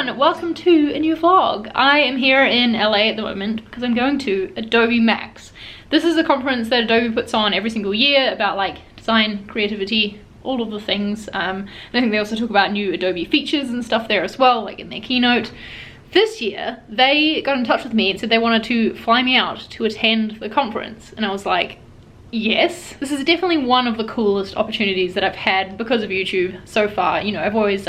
everyone, welcome to a new vlog. I am here in LA at the moment because I'm going to Adobe MAX. This is a conference that Adobe puts on every single year about like design, creativity, all of the things. And I think they also talk about new Adobe features and stuff there as well, like in their keynote. This year, they got in touch with me and said they wanted to fly me out to attend the conference. And I was like, yes, this is definitely one of the coolest opportunities that I've had because of YouTube so far. You know, I've always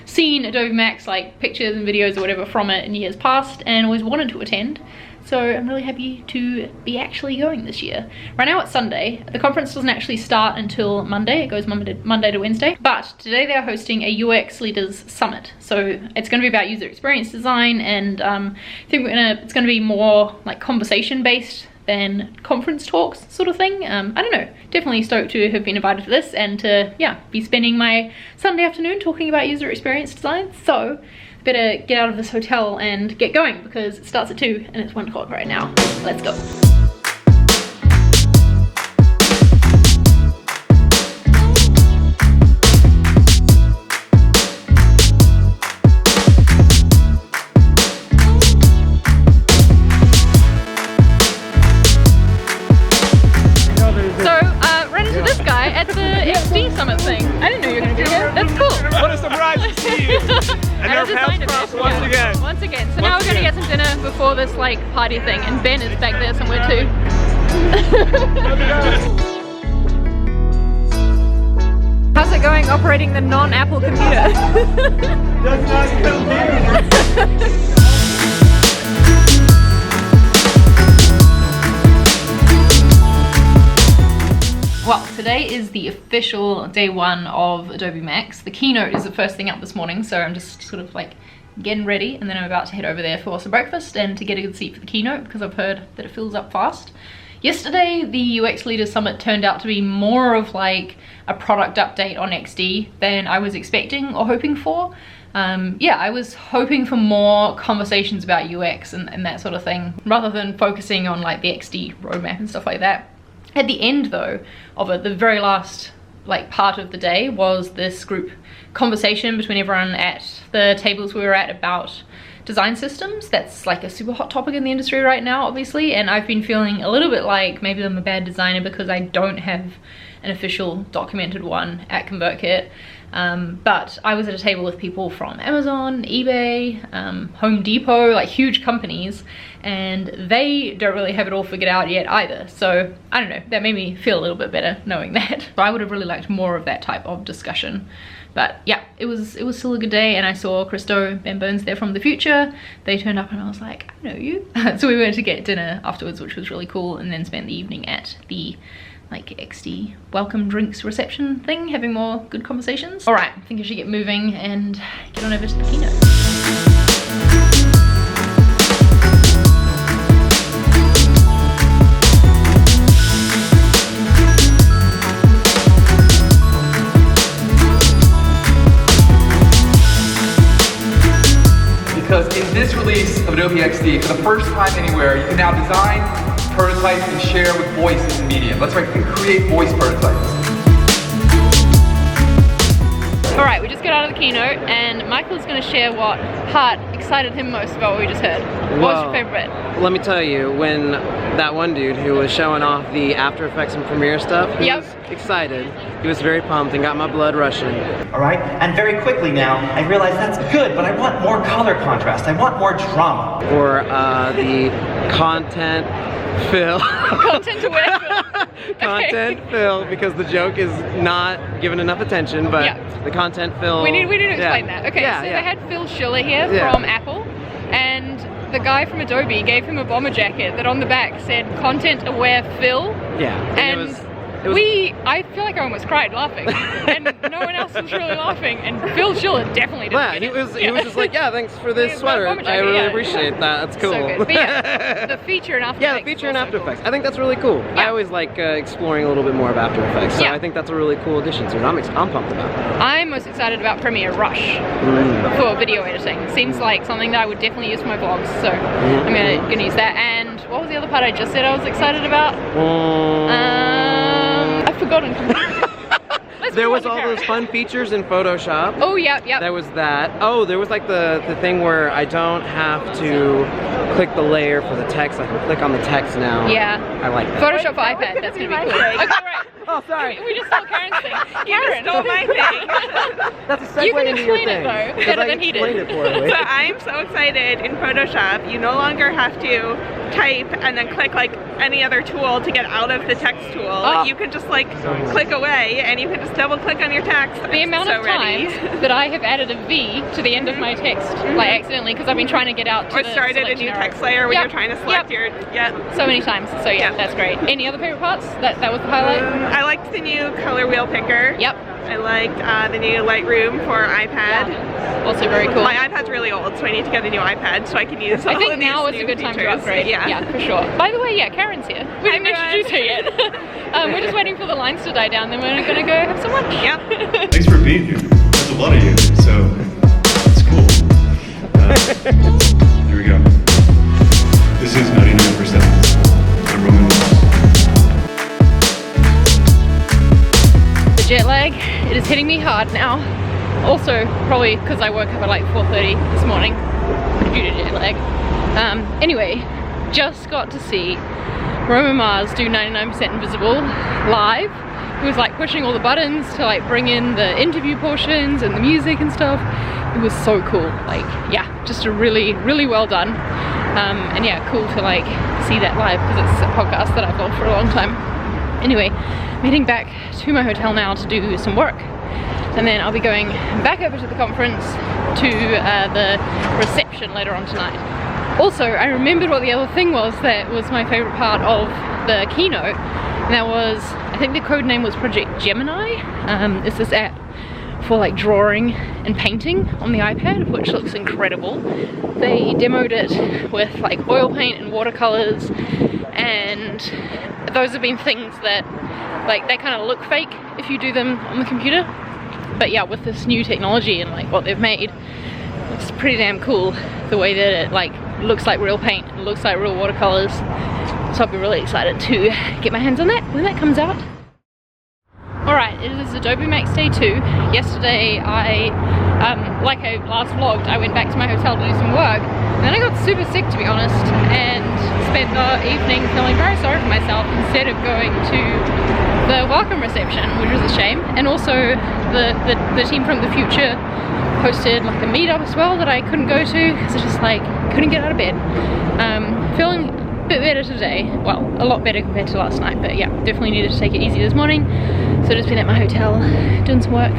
seen Adobe MAX, like pictures and videos or whatever from it in years past, and always wanted to attend. So I'm really happy to be actually going this year. Right now it's Sunday. The conference doesn't actually start until Monday. It goes Monday to Wednesday. But today they are hosting a UX Leaders Summit. So it's going to be about user experience design, and I think it's going to be more like conversation based than conference talks sort of thing. I don't know, definitely stoked to have been invited for this and to, yeah, be spending my Sunday afternoon talking about user experience design. So better get out of this hotel and get going because it starts at 2 and it's 1 o'clock right now. Let's go. Summit thing. I didn't know you were going to be here. That's cool. What a surprise to see you. And our paths crossed once again. So now we're going to get some dinner before this like party thing, and Ben is back there somewhere too. How's it going operating the non-Apple computer? Does not compute. Well, today is the official day 1 of Adobe MAX. The keynote is the first thing up this morning, so I'm just sort of like getting ready, and then I'm about to head over there for some breakfast and to get a good seat for the keynote because I've heard that it fills up fast. Yesterday, the UX Leaders Summit turned out to be more of like a product update on XD than I was expecting or hoping for. Yeah, I was hoping for more conversations about UX and that sort of thing, rather than focusing on like the XD roadmap and stuff like that. At the end though of it, the very last like part of the day was this group conversation between everyone at the tables we were at about design systems. That's like a super hot topic in the industry right now, obviously, and I've been feeling a little bit like maybe I'm a bad designer because I don't have an official documented one at ConvertKit. But I was at a table with people from Amazon, eBay, Home Depot, like huge companies, and they don't really have it all figured out yet either. So I don't know, that made me feel a little bit better knowing that. But I would have really liked more of that type of discussion. But yeah, it was still a good day, and I saw Christo Ben Burns there from the future. They turned up and I was like, I know you. So we went to get dinner afterwards, which was really cool, and then spent the evening at the like XD welcome drinks reception thing, having more good conversations. All right, I think I should get moving and get on over to the keynote. Because in this release of Adobe XD, for the first time anywhere, you can now design, prototype, and share with voice as a medium. That's right, you can create voice prototypes. Alright, we just got out of the keynote, and Michael's going to share what part excited him most about what we just heard. What was your favorite bit? Let me tell you, when that one dude who was showing off the After Effects and Premiere stuff, he was excited. He was very pumped and got my blood rushing. Alright, and very quickly now, I realize that's good, but I want more color contrast. I want more drama. Or the content fill. Content to where? Content fill, because the joke is not given enough attention, but the content fill. We need to explain that. Okay, so they had Phil Schiller here from Apple, and the guy from Adobe gave him a bomber jacket that on the back said "Content Aware Phil." Yeah, and I feel like I almost cried laughing, and no one else was really laughing, and Phil Schiller definitely didn't. Yeah, he was just like, yeah, thanks for this sweater. I really appreciate that. That's cool. So good. But yeah, the feature in After Effects. Yeah, the feature in After Effects. I think that's really cool. I always like exploring a little bit more of After Effects, so I think that's a really cool addition to it. I'm pumped about it. I'm most excited about Premiere Rush for video editing. Seems like something that I would definitely use for my vlogs, so I'm gonna use that. And what was the other part I just said I was excited about? I've forgotten completely. There was all those fun features in Photoshop. Oh, yep. There was that. Oh, there was like the thing where I don't have to click the layer for the text. I can click on the text now. Yeah. I like that. Photoshop for iPad, that's gonna be cool. Okay, right. Oh, sorry. We just stole Karen's thing. Karen stole my thing. That's a segue You can into your explain it, thing. though, 'Cause better I than he did. explained it poorly. So I'm so excited in Photoshop. You no longer have to type and then click like any other tool to get out of the text tool. Oh. You can just like click away and you can just double click on your text. The amount of times that I have added a V to the end of my text, like accidentally, because I've been trying to get out to Or the started a selection new arrow. text layer when Yep. you're trying to select Yep. your, So many times, so yeah, that's great. Any other favorite parts? That was the highlight? I liked the new color wheel picker. Yep. I liked the new Lightroom for iPad. Yeah. Also very cool. My iPad's really old, so I need to get a new iPad so I can use all I think of now these is a new good time to features. upgrade. Yeah. For sure. By the way, yeah, Karen's here. We didn't Hi, introduce her yet. We're just waiting for the lines to die down, then we're gonna go have some lunch. Yep. Thanks for being here. There's a lot of you, so it's cool. Here we go. This is 99%. The Roman Mars. The jet lag, it is hitting me hard now. Also, probably because I woke up at like 4:30 this morning due to jet lag. Anyway, just got to see Roman Mars do 99% Invisible live. He was like pushing all the buttons to like bring in the interview portions and the music and stuff. It was so cool. Like, yeah, just a really, really well done. And yeah, cool to like see that live because it's a podcast that I've loved for a long time. Anyway, I'm heading back to my hotel now to do some work. And then I'll be going back over to the conference to the reception later on tonight. Also, I remembered what the other thing was that was my favorite part of the keynote. And that was, I think the code name was Project Gemini. It's this app for like drawing and painting on the iPad, which looks incredible. They demoed it with like oil paint and watercolors, and those have been things that like they kind of look fake if you do them on the computer. But yeah, with this new technology and like what they've made, it's pretty damn cool the way that it like looks like real paint, it looks like real watercolors. So I'll be really excited to get my hands on that when that comes out. Alright, it is Adobe MAX Day 2. Yesterday I, like I last vlogged, I went back to my hotel to do some work, and then I got super sick to be honest, and spent the evening feeling very sorry for myself instead of going to the welcome reception, which was a shame. And also the team from the future hosted like a meetup as well that I couldn't go to because I just like couldn't get out of bed. Feeling a bit better today, well, a lot better compared to last night, but yeah, definitely needed to take it easy this morning. So just been at my hotel doing some work.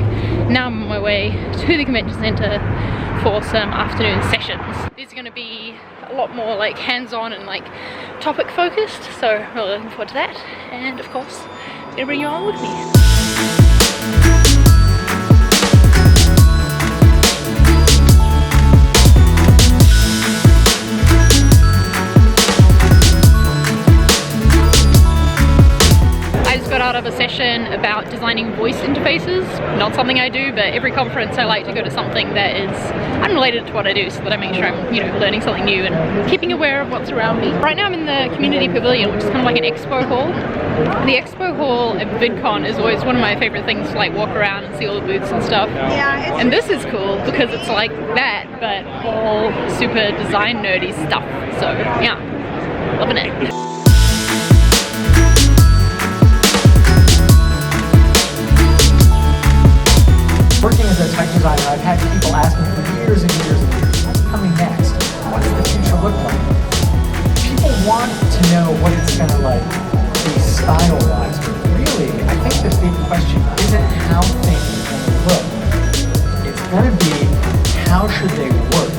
Now I'm on my way to the convention center for some afternoon sessions. These are going to be a lot more like hands-on and like topic focused, so really looking forward to that. And of course, I'm going to bring you on with me. Out of a session about designing voice interfaces. Not something I do, but every conference I like to go to something that is unrelated to what I do so that I make sure I'm, you know, learning something new and keeping aware of what's around me. Right now I'm in the community pavilion, which is kind of like an expo hall. The expo hall at VidCon is always one of my favorite things to like walk around and see all the booths and stuff. Yeah, and this is cool because it's like that, but all super design nerdy stuff. So yeah, loving it. Working as a tech designer, I've had people ask me for years and years and years, what's coming next? What does the future look like? People want to know what it's going to like be style-wise, but really, I think the big question isn't how things are going to look. It's going to be how should they work?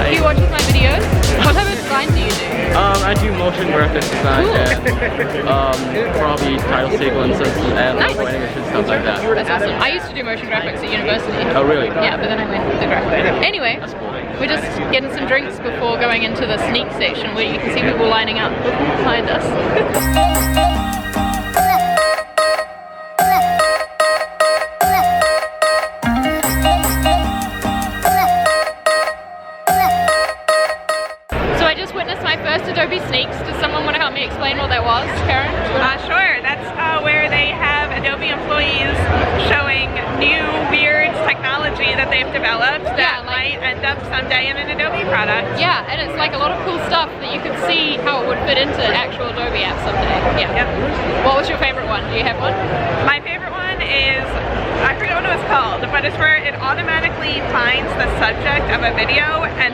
He watches my videos. What type of design do you do? I do motion graphics design and probably title sequences and animation stuff like that. That's awesome. I used to do motion graphics at university. Oh really? Yeah, but then I went with the graphic. Anyway, we're just getting some drinks before going into the sneak section where you can see people lining up behind us. they've developed that might end up someday in an Adobe product. Yeah, and it's like a lot of cool stuff that you could see how it would fit into actual Adobe apps someday. Yeah. Yep. What was your favorite one? Do you have one? My favorite one is, I forget what it was called, but it's where it automatically finds the subject of a video and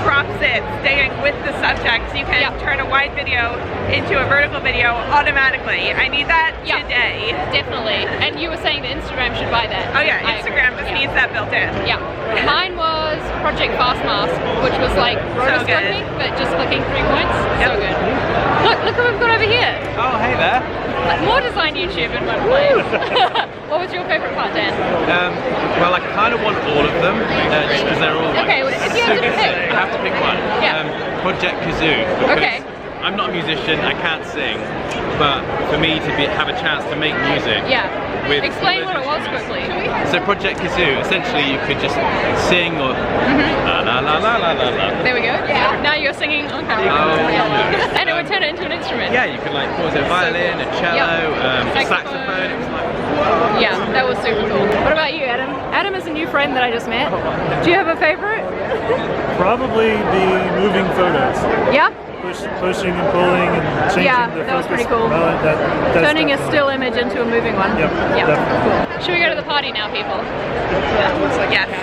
crops it staying with the subject, so you can turn a wide video into a vertical video automatically. I need that today. Definitely. And you were saying that Instagram should buy that. Oh yeah, Instagram just needs that built in. Yeah. Mine was Project Fast Mask, which was like rotoscoping, but just clicking 3 points. So good. Look who we've got over here. Oh, hey there. Like more design YouTube in one place. What was your favorite part, Dan? Well, I kind of want all of them, just because they're all okay, if you had to pick. I have to pick one. Project Kazoo. Because I'm not a musician, I can't sing, but for me to have a chance to make music. Explain what it was quickly. So Project Kazoo, essentially you could just sing or la la la la la la. There we go. Now you're singing on camera. And it would turn it into an instrument. Yeah, you could like pause a violin, a cello, saxophone. It was like, whoa. Yeah, that was super cool. What about you, Adam? Adam is a new friend that I just met. Do you have a favorite? Probably the moving photos. Yeah? Pushing and pulling and changing the focus. That was pretty cool. Turning a still image into a moving one. Yep, definitely. Cool. Should we go to the party now, people? Yes.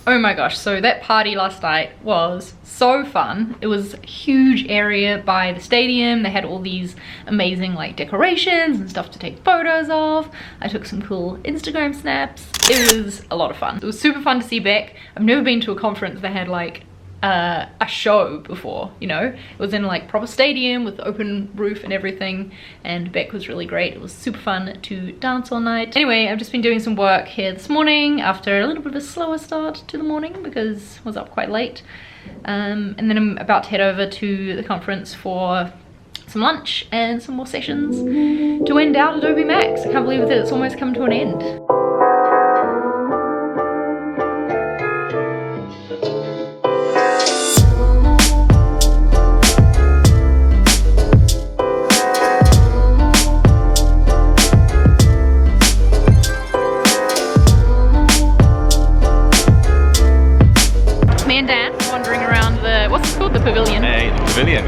Oh my gosh, so that party last night was so fun. It was a huge area by the stadium. They had all these amazing like decorations and stuff to take photos of. I took some cool Instagram snaps. It was a lot of fun. It was super fun to see Beck. I've never been to a conference that had like a show before, you know. It was in like proper stadium with open roof and everything, and Beck was really great. It was super fun to dance all night. Anyway, I've just been doing some work here this morning after a little bit of a slower start to the morning because I was up quite late, and then I'm about to head over to the conference for some lunch and some more sessions to end out Adobe MAX. I can't believe that it's almost come to an end.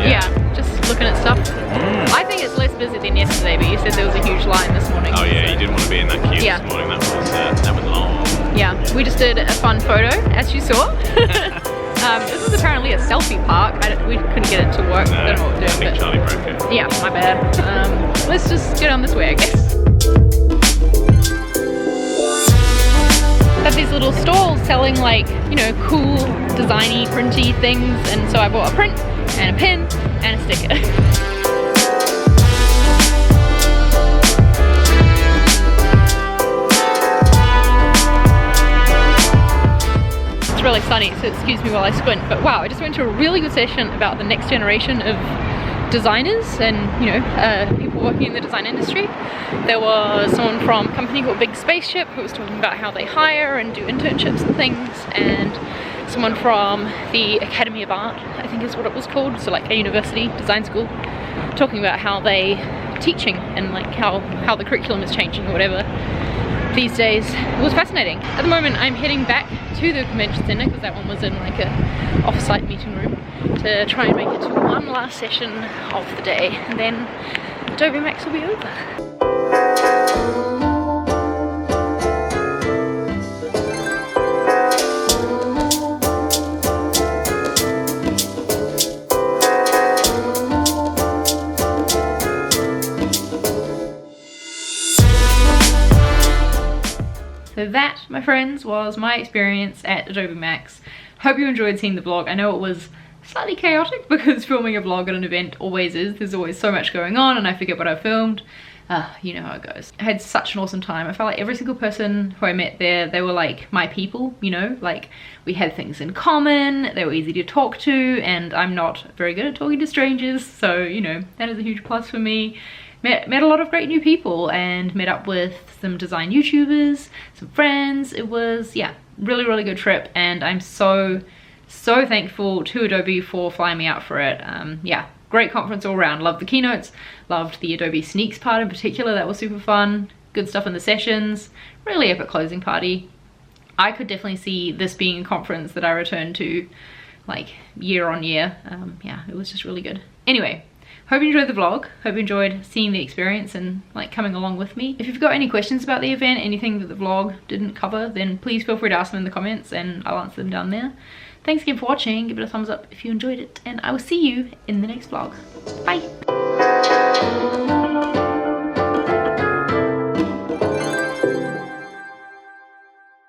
Yeah, just looking at stuff. I think it's less busy than yesterday, but you said there was a huge line this morning. Oh yeah, you didn't want to be in that queue this morning. That was long. Yeah, we just did a fun photo, as you saw. This is apparently a selfie park. We couldn't get it to work. No, I don't know what we're doing. I think Charlie broke it. Yeah, my bad. Let's just get on this way, I guess. They have these little stalls selling like, you know, cool, designy, printy things, and so I bought a print and a pin and a sticker. It's really sunny, so excuse me while I squint, but wow, I just went to a really good session about the next generation of designers and, you know, people working in the design industry. There was someone from a company called Big Spaceship who was talking about how they hire and do internships and things, and someone from the Academy of Art, I think is what it was called, so like a university design school, talking about how they teaching and like how the curriculum is changing or whatever these days. It was fascinating. At the moment I'm heading back to the convention center because that one was in like a off-site meeting room, to try and make it to one last session of the day, and then Adobe MAX will be over. So that, my friends, was my experience at Adobe MAX. Hope you enjoyed seeing the vlog. I know it was slightly chaotic because filming a vlog at an event always is. There's always so much going on and I forget what I filmed. you know how it goes. I had such an awesome time. I felt like every single person who I met there, they were like my people, you know, like we had things in common, they were easy to talk to, and I'm not very good at talking to strangers, so you know, that is a huge plus for me. Met a lot of great new people and met up with some design YouTubers, some friends. It was, yeah, really good trip, and I'm so thankful to Adobe for flying me out for it. Yeah, great conference all around. Loved the keynotes, loved the Adobe Sneaks part in particular, that was super fun. Good stuff in the sessions, really epic closing party. I could definitely see this being a conference that I return to like year on year. Yeah, it was just really good. Anyway, hope you enjoyed the vlog. Hope you enjoyed seeing the experience and like coming along with me. If you've got any questions about the event, anything that the vlog didn't cover, then please feel free to ask them in the comments and I'll answer them down there. Thanks again for watching. Give it a thumbs up if you enjoyed it, and I will see you in the next vlog. Bye!